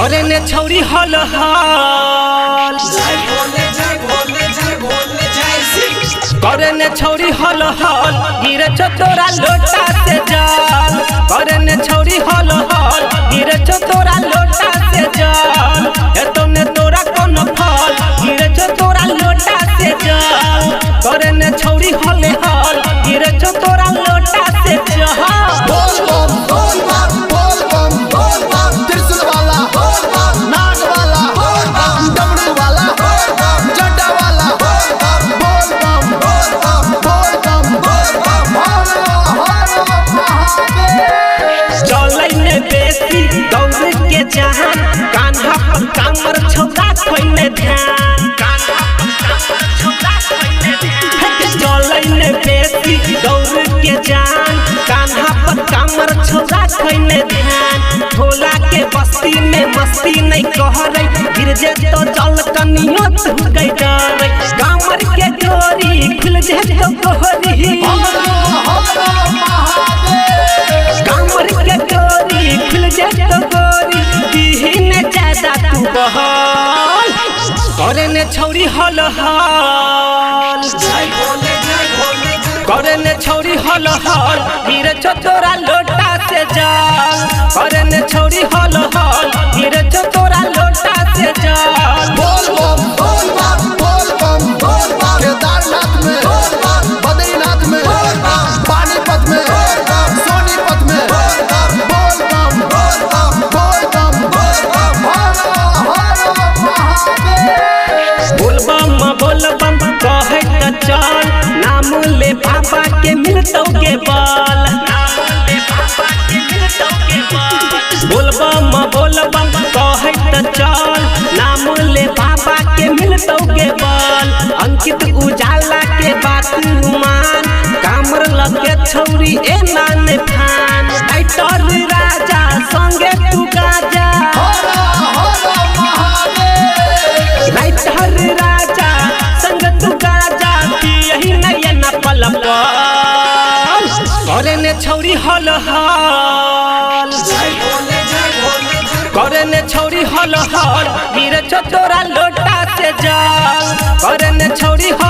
करे ने छौरी हल हल करे ने छौरी हल हल गिरे छो तोरा लोटा से जल करे ने छौरी हल हल गिरे छो तोरा लोटा से जल एतो ने तोरा कोन फल गिरे छो तोरा लोटा से जल करे ने छौरी हल हल गिरे छो तोरा लोटा से जल बोल बम बोल बम बोल बम बोल बम त्रिशूल वाला बोल बम नाग वाला बोल बम डमरू वाला बोल बम जटा वाला बोल बम बोल बम बोल बम बोल बम बोल बम चलै ने बेसी दौड़ के जहान कान्हा पर कामर छौरा खोइने ध्यान कान्हा पर कामर छौरा खोइने ध्यान चलै ने बेसी दौड़ के जहान कान्हा पर कामर छौरा खोइने ध्यान भोला के बस्ती में मस्ती नहीं कहरै गिर जे तो जल कनियो तू गई डरै कामर के डोरी खुल जे तो गोरी कामर के डोरी खुल जे तो गोरी दीहिन ज्यादा तू बहल करे ने छौरी हल हल करे ने छौरी हल हल गिरे छो तोरा लोटा से जल करे ने छौरी हल हल गिरे छो तोरा लोटा से जल बोल बम बोल बम बोल बम बोल बम केदारनाथ में बोल बम बद्रीनाथ में बोल बम पानीपत में बोल बम सोनीपत में बोल बम बोल बम बोल बम बोल बम बोल बम कहे त चल नाम ले बाबा के मिलतौ के बल बोल बम कहे त चल नाम ले बाबा के मिलतौ के बल अंकित उजाला के बात मान कामर लगे छौरी ए नान फान टाइटर राजा संगे तू गाजा टाइटर राजा संग तू गाजा यही नयन पल करे ने छौरी हल हल करे ने छौरी हल हल गिरे छो तोरा लोटा से जल करे ने छौरी हल